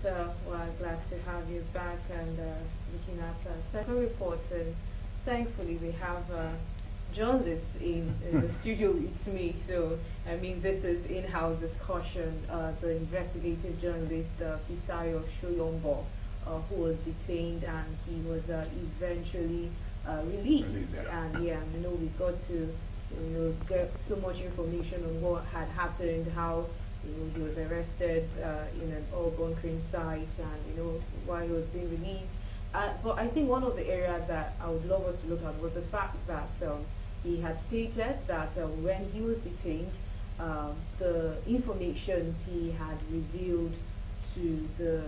we're glad to have you back and looking at second reports. And thankfully, we have journalists in the studio with me. So, I mean, this is in-house discussion. The investigative journalist, Fisayo Soyombo, who was detained and he was eventually released. And yeah, we got to get so much information on what had happened, how he was arrested in an oil bunkering site, and why he was being released. But I think one of the areas that I would love us to look at was the fact that he had stated that when he was detained, the information he had revealed to the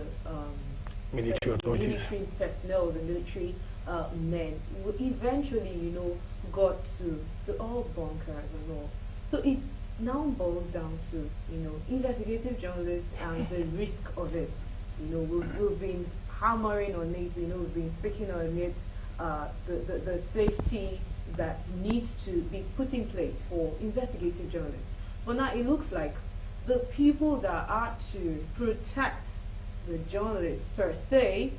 military authorities, military personnel, the military men, eventually, got to the oil bunkers and all. So it now boils down to, investigative journalists and the risk of it. We've been hammering on it, we've been speaking on it, the safety that needs to be put in place for investigative journalists. But now it looks like the people that are to protect the journalists per se,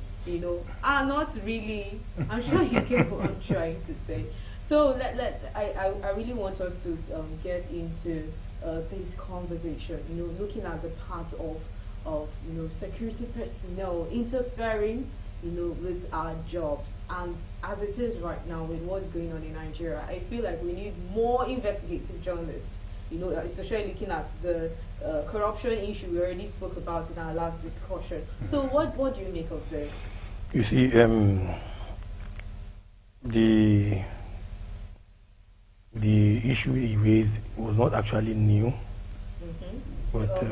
are not really, I'm sure you get what I'm trying to say. So I really want us to get into this conversation, looking at the part of security personnel interfering, with our jobs. And as it is right now with what's going on in Nigeria, I feel like we need more investigative journalists, especially looking at the corruption issue we already spoke about in our last discussion. So what do you make of this? You see, the issue he raised was not actually new, but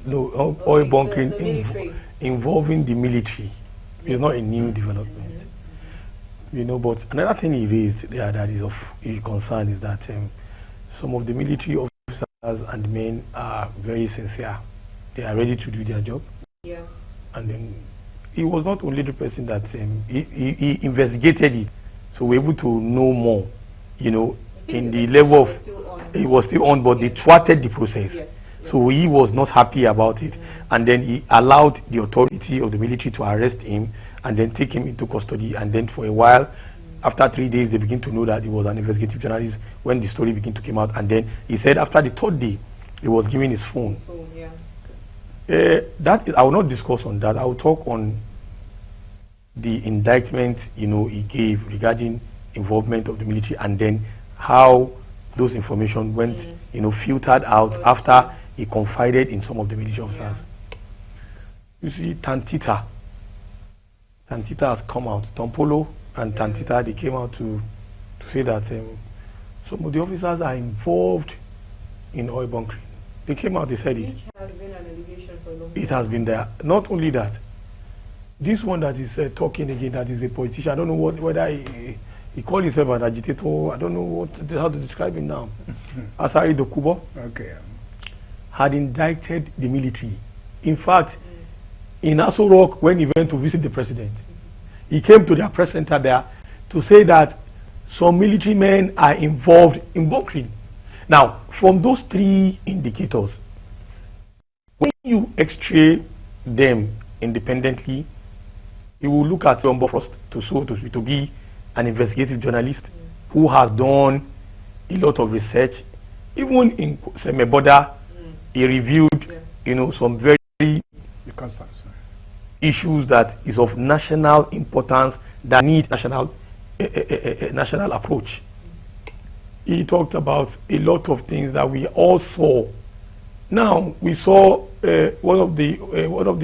no, oil bunkering involving the military is not a new development. But another thing he raised there that is of concern is that some of the military officers and men are very sincere. They are ready to do their job. Yeah. And then he was not only the person that he investigated it, so we're able to know more. In the level of he was still on, but they thwarted the process. Yes. So he was not happy about it, and then he allowed the authority of the military to arrest him and then take him into custody. And then for a while, after 3 days, they begin to know that he was an investigative journalist when the story began to come out. And then he said after the third day, he was given his phone. That is, I will not discuss on that. I will talk on the indictment he gave regarding involvement of the military, and then how those information went filtered out after he confided in some of the military officers. You see, Tantita has come out. Tompolo and Tantita, they came out to say that some of the officers are involved in oil bunkering. They came out, they said it. Which has been an allegation for a long time. It has been there. Not only that, this one that is talking again, that is a politician, I don't know whether he called himself an agitator, I don't know how to describe him now. Asari Dokubo had indicted the military. In fact, in Aso Rock, when he went to visit the president, he came to their press center there to say that some military men are involved in bunkering. Now, from those three indicators, when you x-ray them independently, you will look at Soyombo first to be an investigative journalist who has done a lot of research. Even in Semeboda, he reviewed, some very issues that is of national importance that need national approach. He talked about a lot of things that we all saw. Now we saw one of the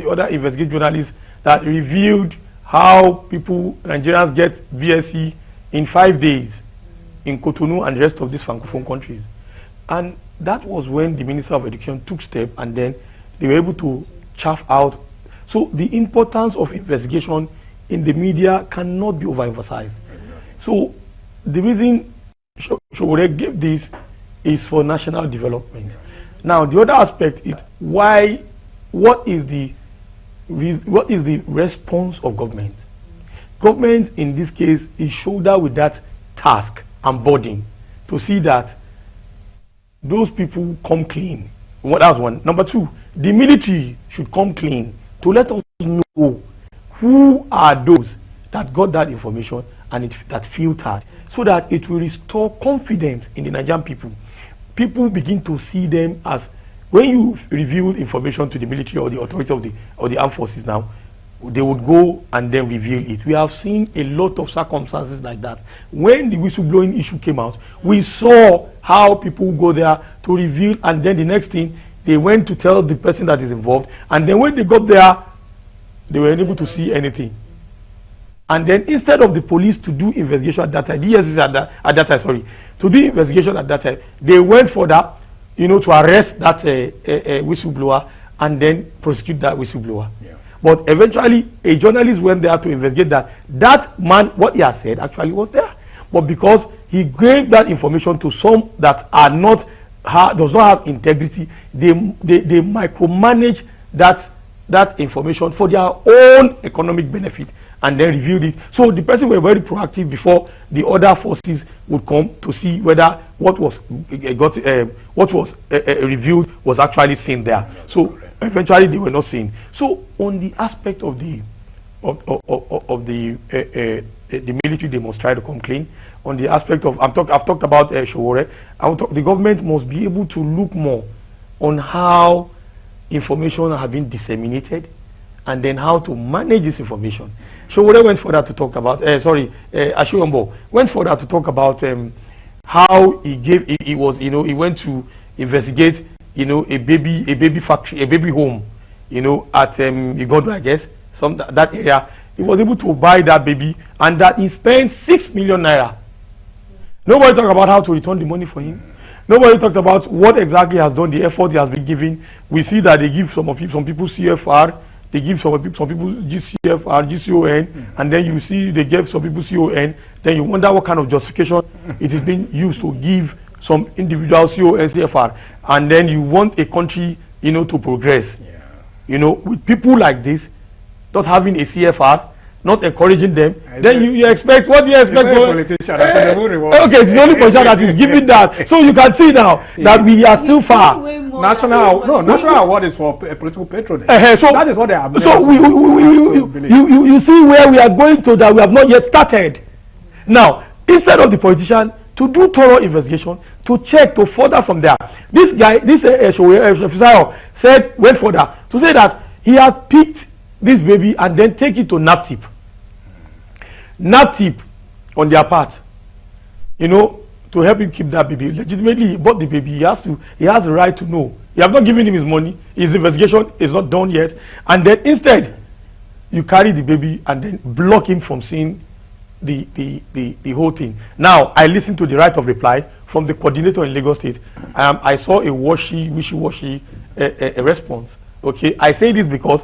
other investigative journalists that reviewed how Nigerians get BSc in 5 days in Cotonou and the rest of these Francophone countries. And that was when the Minister of Education took step, and then they were able to chaff out. So the importance of investigation in the media cannot be overemphasized. So the reason Showore gave this is for national development. Now the other aspect is what is the response of government? Government in this case is shoulder with that task and burden to see that those people come clean Well, that's one. Number two, the military should come clean to let us know who are those that got that information and that filtered, so that it will restore confidence in the Nigerian people. People begin to see them as, when you reveal information to the military or the authority of the armed forces now, they would go and then reveal it. We have seen a lot of circumstances like that. When the whistleblowing issue came out, we saw how people go there to reveal, and then the next thing, they went to tell the person that is involved, and then when they got there, they were unable to see anything. And then instead of the police to do investigation at that time, the EFCC at that time, sorry, to do investigation at that time, they went for that, you know, to arrest that whistleblower and then prosecute that whistleblower. Yeah. But eventually, a journalist went there to investigate that man, what he has said actually was there. But because he gave that information to some that are not, does not have integrity, they micromanage that information for their own economic benefit, and then reviewed it. So the person were very proactive before the other forces would come to see whether what was reviewed was actually seen there. So eventually they were not seen. So on the aspect of the military, they must try to come clean. On the aspect of, I've talked about Showore. The government must be able to look more on how information have been disseminated, and then how to manage this information. Showore went further to talk about, Soyombo went further to talk about how he went to investigate, you know, a baby factory, a baby home, you know, at Igodo, I guess, that area. He was able to buy that baby, and that he spent 6 million naira. Nobody talked about how to return the money for him. Nobody talked about what exactly has done, the effort he has been giving. We see that they give some people CFR, they give some people GCFR, GCON, and then you see they give some people CON. Then you wonder what kind of justification it is being used to give some individual CON, CFR, and then you want a country, you know, to progress. Yeah. You know, with people like this, not having a CFR, not encouraging them, then you expect, what do you expect? Okay, it's the only politician that is giving that. So you can see now that we are still far. National award is for political patronage. So that is what they are. So you see where we are going to, that we have not yet started. Now, instead of the politician to do thorough investigation, to check, to further from there, this guy, Fisayo, went further to say that he had picked this baby and then take it to NAPTIP. NAPTIP, on their part, you know, to help him keep that baby. Legitimately, he bought the baby. He has the right to know. You have not given him his money. His investigation is not done yet. And then instead, you carry the baby and then block him from seeing the whole thing. Now, I listened to the right of reply from the coordinator in Lagos State. I saw a wishy-washy response. Okay, I say this because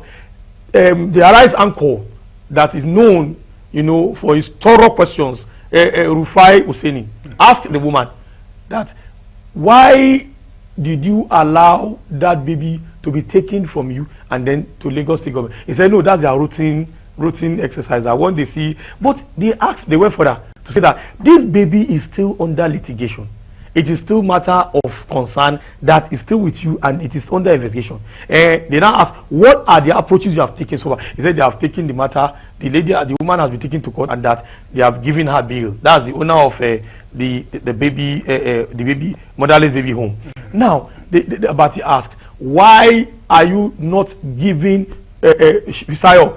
the Arise anchor that is known, you know, for his thorough questions, Rufai Hussaini, asked the woman that, why did you allow that baby to be taken from you and then to Lagos State government? He said, no, that's their routine exercise. I want to see. But they went further to say that this baby is still under litigation. It is still matter of concern that is still with you, and it is under investigation. They now ask, what are the approaches you have taken so far? He said they have taken the matter. The woman has been taken to court, and that they have given her bail. That's the owner of the baby motherless baby home. Now, but he asked, why are you not giving Fisayo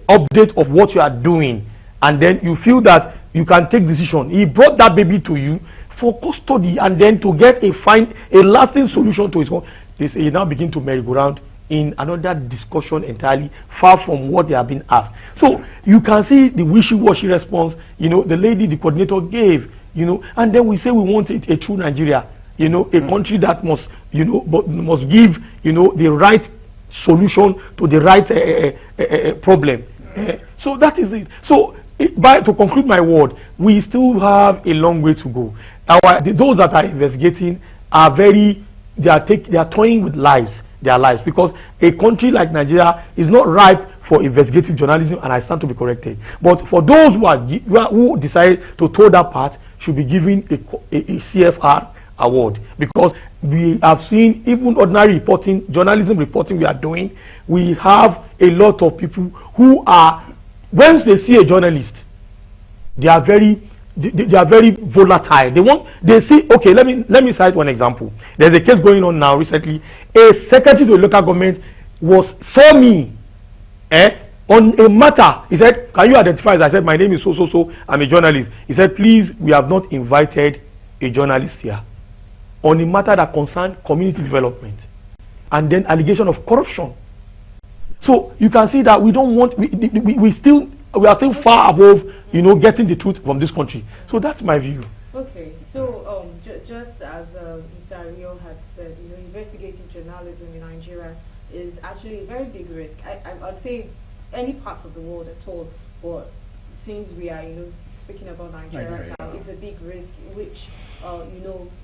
update of what you are doing, and then you feel that you can take decision? He brought that baby to you for custody, and then to get a lasting solution to his home. He now begin to merry-go-round in another discussion entirely far from what they have been asked. So you can see the wishy-washy response, you know, the coordinator gave, you know, and then we say we want a true Nigeria, you know, a country that must, you know, must give, you know, the right solution to the right problem. So that is it. So to conclude my word, we still have a long way to go. Those that are investigating are they are toying with their lives, because a country like Nigeria is not ripe for investigative journalism, and I stand to be corrected. But for those who decide to toe that path, should be given a CFR award, because we have seen even ordinary reporting, journalism reporting we are doing, we have a lot of people who are, once they see a journalist, they are very volatile. They see, okay, let me cite one example. There's a case going on now recently. A secretary to a local government saw me on a matter. He said, can you identify? I said, my name is so, I'm a journalist. He said, please, we have not invited a journalist here on a matter that concerned community development, and then allegation of corruption. So you can see that we don't want, we are still far above, getting the truth from this country. So that's my view. Okay, so just as Mr. Rio had said, investigative journalism in Nigeria is actually a very big risk. I'd say any part of the world at all, but since we are, speaking about Nigeria now, it's a big risk, which,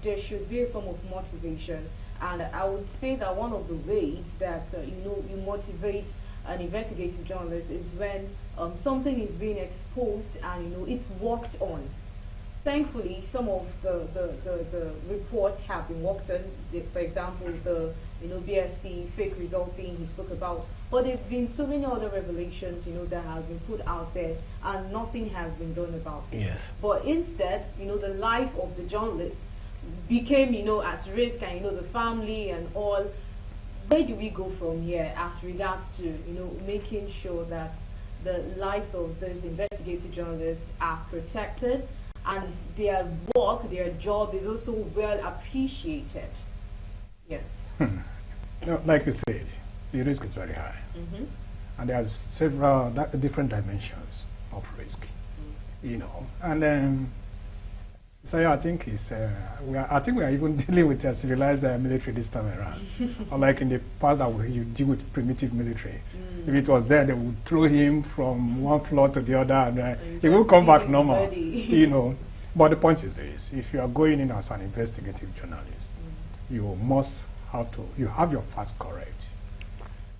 there should be a form of motivation. And I would say that one of the ways that, you motivate an investigative journalist is when something is being exposed and, it's worked on. Thankfully, some of the reports have been worked on. For example, the BSc fake result thing he spoke about. But there have been so many other revelations, that have been put out there, and nothing has been done about it. Yes. But instead, the life of the journalist became, at risk, and the family and all. Where do we go from here as regards to, making sure that the lives of these investigative journalists are protected and their work, their job is also well appreciated? Yes. Like you said, the risk is very high. And there are several different dimensions of risk, and so I think we are even dealing with a civilized military this time around. Unlike in the past that you deal with primitive military. If it was there, they would throw him from one floor to the other, and he will come back normal. But the point is this: if you are going in as an investigative journalist, you have your facts correct.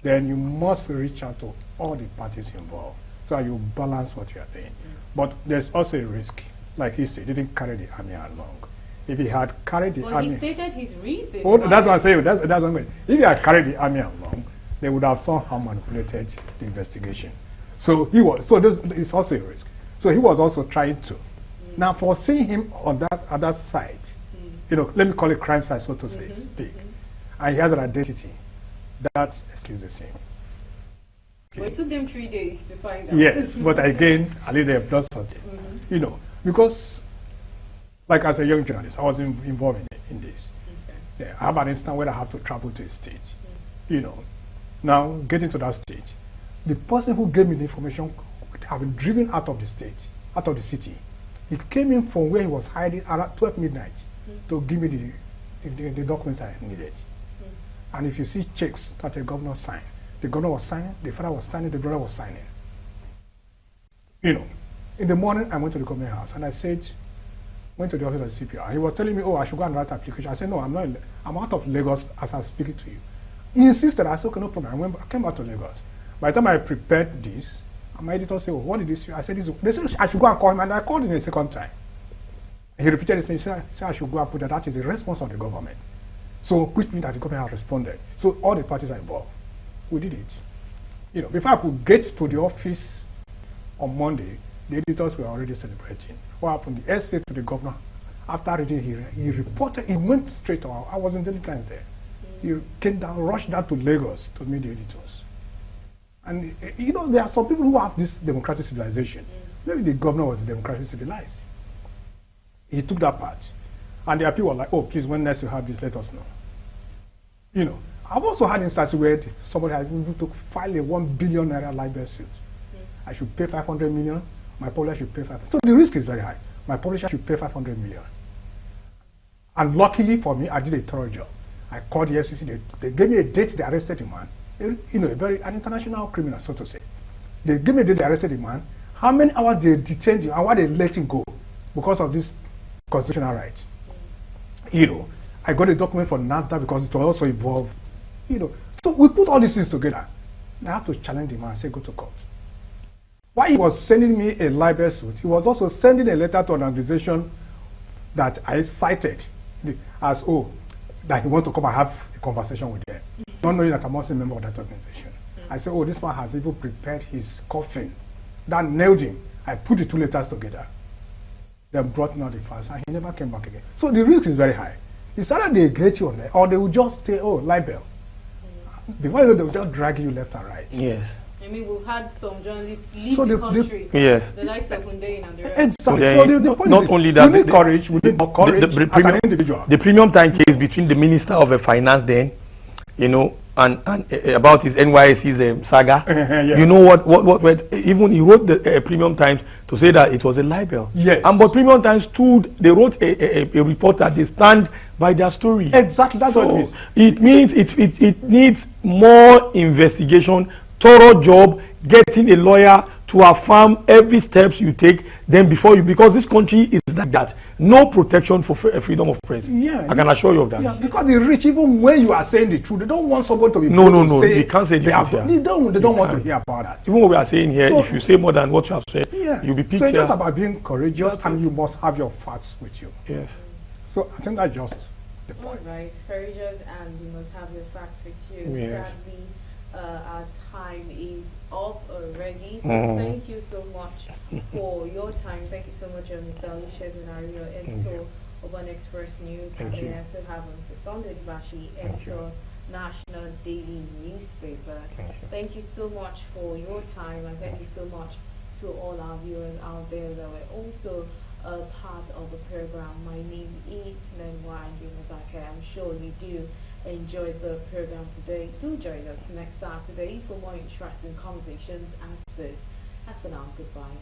Then you must reach out to all the parties involved so that you balance what you are doing. But there's also a risk. Like he said, he didn't carry the army along. If he had carried the army... he stated his reason. Oh, that's what I'm saying. That's what I'm saying. If he had carried the army along, they would have somehow manipulated the investigation. So this is also a risk. So he was also trying to. Now, for seeing him on that other side, let me call it crime side, so to say, speak, and he has an identity, that excuses him. Okay. Well, it took them 3 days to find out. Yes, but again, at least they have done something. Because, like as a young journalist, I was involved in this. Okay. Yeah, I have an instance where I have to travel to a state. Now getting to that state, the person who gave me the information would have been driven out of the state, out of the city. He came in from where he was hiding around 12 midnight to give me the documents I needed. And if you see checks that the governor signed, the governor was signing, the father was signing, the brother was signing. In the morning, I went to the government house and I went to the office of the CPR. He was telling me, I should go and write application. I said, no, I'm not. I'm out of Lagos as I'm speaking to you. He insisted. I said, okay, no problem. I came back to Lagos. By the time I prepared this, my editor said, what did this? I said, they said I should go and call him, and I called him a second time. He repeated it, and he said I should go and put that is the response of the government. So, which means that the government has responded. So, all the parties are involved. We did it. Before I could get to the office on Monday, the editors were already celebrating. What happened? The essay to the governor, after reading, he reported, he went straight on. I was in Daily Times there. He came down, rushed down to Lagos to meet the editors. And, there are some people who have this democratic civilization. Maybe the governor was democratically civilized. He took that part. And the people were like, oh, please, when next you have this, let us know. I've also had instances where somebody had even to file a 1 billion naira libel suit. I should pay 500 million. My publisher should pay 500. So the risk is very high. My publisher should pay 500 million. And luckily for me, I did a thorough job. I called the FCC. They gave me a date. They arrested the man. An international criminal, so to say. They gave me a date. They arrested the man. How many hours they detained him and why they let him go because of this constitutional right. I got a document for NAFTA because it was also involved. So we put all these things together. And I have to challenge the man and say, go to court. While he was sending me a libel suit, he was also sending a letter to an organization that I cited as that he wants to come and have a conversation with them, not knowing that I'm also a member of that organization. I said, this man has even prepared his coffin. That nailed him. I put the two letters together. They brought in all the files, and he never came back again. So the risk is very high. It's either they get you on there, or they will just say, libel. Before you know, they will just drag you left and right. Yes. I mean, we've had some journalists leave So the the- country. Yes. The likes of Hundeyin and the rest. Exactly. Then So the point not is, only that, we need courage, we need more courage as premium, an individual. the premium time case between the Minister of Finance then, and about his NYSC's saga. Yeah. You know what even he wrote the Premium Times to say that it was a libel. Yes. But Premium Times they wrote a report that they stand by their story. Exactly, that's what it So means. it means it needs more investigation, thorough job, getting a lawyer to affirm every steps you take, then because this country is like that. No protection for freedom of press. Yeah, I can assure you of that. Yeah, because the rich, even when you are saying the truth, they don't want someone to be No, able to say you can't say the they truth have- here. They don't You want to can't. hear about that. Even what we are saying here, So- if you say more than what you have said, Yeah. you'll be picked So it's here. just about being courageous, and you must have your facts with you. Yes. So I think that's just the All point. right, courageous, and you must have your facts with you. Yes. Sadly, our time is up already. Mhm. Thank you so much for your time. Thank you so much, Mr. Olusegun Ario, editor of An Express News. Thank and you. then I also have Mr. Sunday Dibashi, Thank you. editor, National Daily Newspaper. Thank you. Thank you so much for your time, and thank you so much to all our viewers out there that were also a part of the program. My name is Nenwa Yunazake. I'm sure you do enjoy the program today. Do join us next Saturday for more interesting conversations as this. As for now, goodbye.